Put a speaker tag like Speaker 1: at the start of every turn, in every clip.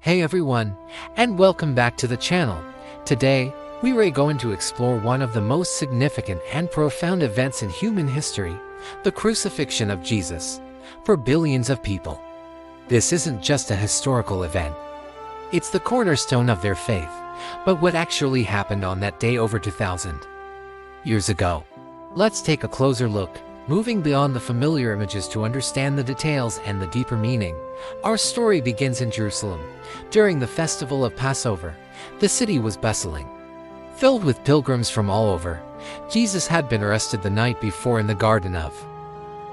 Speaker 1: Hey everyone, and welcome back to the channel. Today, we are going to explore one of the most significant and profound events in human history, the crucifixion of Jesus, for billions of people. This isn't just a historical event. It's the cornerstone of their faith, but what actually happened on that day over 2,000 years ago? Let's take a closer look. Moving beyond the familiar images to understand the details and the deeper meaning, our story begins in Jerusalem. During the festival of Passover, the city was bustling, filled with pilgrims from all over. Jesus had been arrested the night before in the Garden of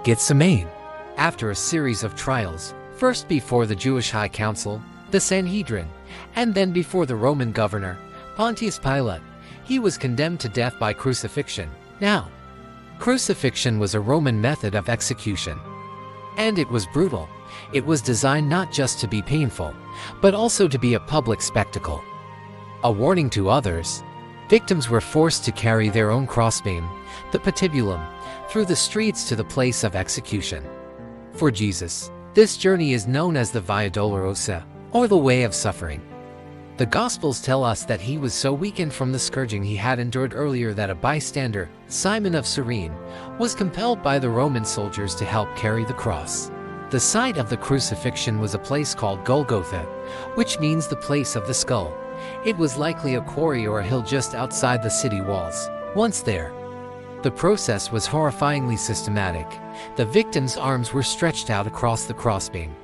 Speaker 1: Gethsemane. After a series of trials, first before the Jewish High Council, the Sanhedrin, and then before the Roman governor, Pontius Pilate, he was condemned to death by crucifixion. Now, crucifixion was a Roman method of execution. And it was brutal. It was designed not just to be painful, but also to be a public spectacle. A warning to others. Victims were forced to carry their own crossbeam, the patibulum, through the streets to the place of execution. For Jesus, this journey is known as the Via Dolorosa, or the Way of Suffering. The Gospels tell us that he was so weakened from the scourging he had endured earlier that a bystander, Simon of Cyrene, was compelled by the Roman soldiers to help carry the cross. The site of the crucifixion was a place called Golgotha, which means the place of the skull. It was likely a quarry or a hill just outside the city walls. Once there, the process was horrifyingly systematic. The victims' arms were stretched out across the crossbeam,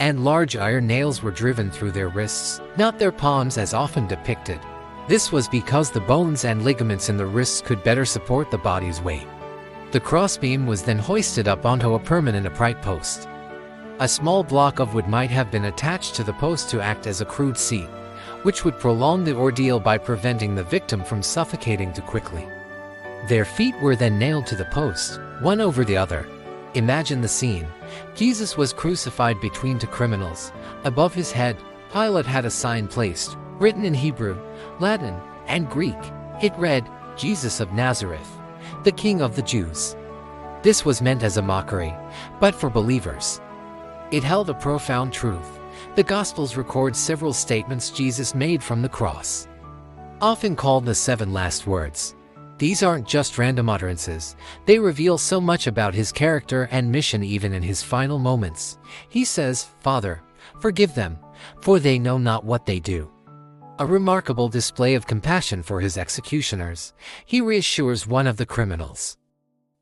Speaker 1: and large iron nails were driven through their wrists, not their palms as often depicted. This was because the bones and ligaments in the wrists could better support the body's weight. The crossbeam was then hoisted up onto a permanent upright post. A small block of wood might have been attached to the post to act as a crude seat, which would prolong the ordeal by preventing the victim from suffocating too quickly. Their feet were then nailed to the post, one over the other. Imagine the scene. Jesus was crucified between two criminals. Above his head, Pilate had a sign placed, written in Hebrew, Latin, and Greek. It read, "Jesus of Nazareth, the King of the Jews." This was meant as a mockery, but for believers, it held a profound truth. The Gospels record several statements Jesus made from the cross, often called the 7 last words. These aren't just random utterances. They reveal so much about his character and mission even in his final moments. He says, "Father, forgive them, for they know not what they do." A remarkable display of compassion for his executioners. He reassures one of the criminals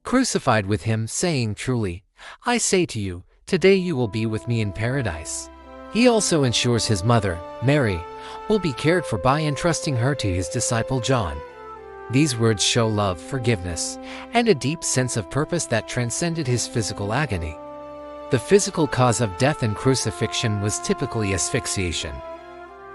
Speaker 1: crucified with him, saying, "Truly, I say to you, today you will be with me in paradise." He also ensures his mother, Mary, will be cared for by entrusting her to his disciple John. These words show love, forgiveness, and a deep sense of purpose that transcended his physical agony. The physical cause of death in crucifixion was typically asphyxiation.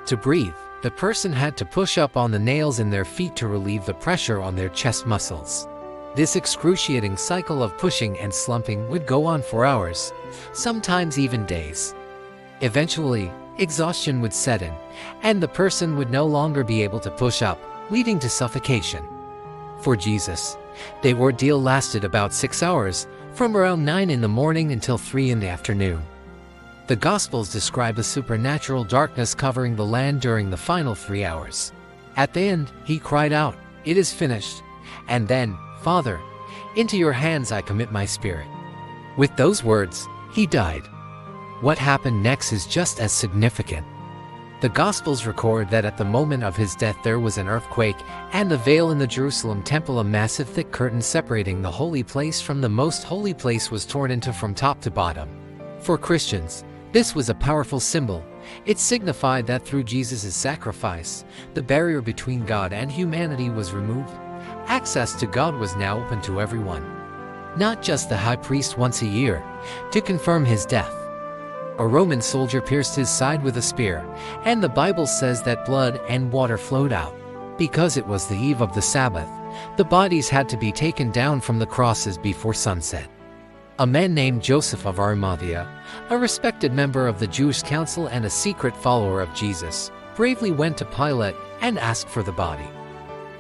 Speaker 1: To breathe, the person had to push up on the nails in their feet to relieve the pressure on their chest muscles. This excruciating cycle of pushing and slumping would go on for hours, sometimes even days. Eventually, exhaustion would set in, and the person would no longer be able to push up, leading to suffocation. For Jesus, the ordeal lasted about 6 hours, from around 9 in the morning until 3 in the afternoon. The Gospels describe a supernatural darkness covering the land during the final 3 hours. At the end, he cried out, "It is finished," and then, "Father, into your hands I commit my spirit." With those words, he died. What happened next is just as significant. The Gospels record that at the moment of his death there was an earthquake, and the veil in the Jerusalem temple, a massive thick curtain separating the holy place from the most holy place, was torn into from top to bottom. For Christians, this was a powerful symbol. It signified that through Jesus' sacrifice, the barrier between God and humanity was removed. Access to God was now open to everyone, not just the high priest once a year, to confirm his death. A Roman soldier pierced his side with a spear, and the Bible says that blood and water flowed out. Because it was the eve of the Sabbath, the bodies had to be taken down from the crosses before sunset. A man named Joseph of Arimathea, a respected member of the Jewish council and a secret follower of Jesus, bravely went to Pilate and asked for the body.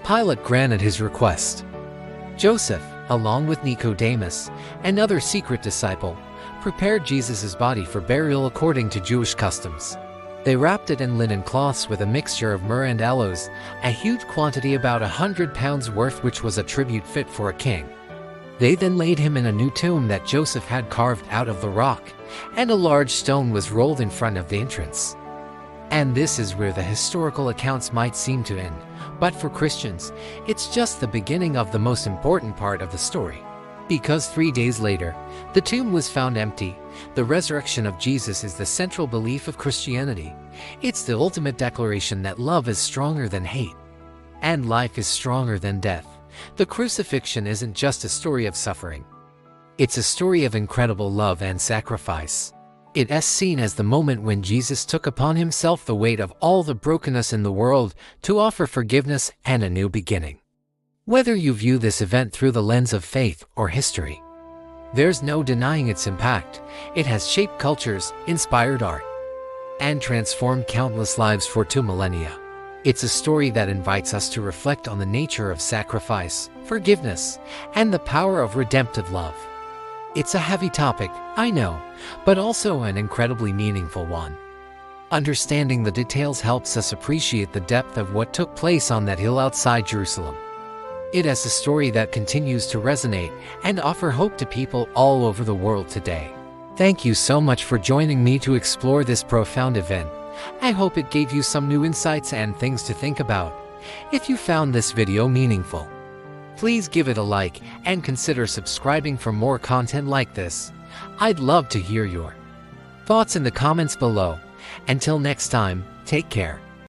Speaker 1: Pilate granted his request. Joseph, along with Nicodemus, another secret disciple, prepared Jesus' body for burial according to Jewish customs. They wrapped it in linen cloths with a mixture of myrrh and aloes, a huge quantity about 100 pounds worth, which was a tribute fit for a king. They then laid him in a new tomb that Joseph had carved out of the rock, and a large stone was rolled in front of the entrance. And this is where the historical accounts might seem to end, but for Christians, it's just the beginning of the most important part of the story. Because 3 days later, the tomb was found empty. The resurrection of Jesus is the central belief of Christianity. It's the ultimate declaration that love is stronger than hate, and life is stronger than death. The crucifixion isn't just a story of suffering. It's a story of incredible love and sacrifice. It is seen as the moment when Jesus took upon himself the weight of all the brokenness in the world to offer forgiveness and a new beginning. Whether you view this event through the lens of faith or history, there's no denying its impact. It has shaped cultures, inspired art, and transformed countless lives for 2 millennia. It's a story that invites us to reflect on the nature of sacrifice, forgiveness, and the power of redemptive love. It's a heavy topic, I know, but also an incredibly meaningful one. Understanding the details helps us appreciate the depth of what took place on that hill outside Jerusalem. It is a story that continues to resonate and offer hope to people all over the world today. Thank you so much for joining me to explore this profound event. I hope it gave you some new insights and things to think about. If you found this video meaningful, please give it a like and consider subscribing for more content like this. I'd love to hear your thoughts in the comments below. Until next time, take care.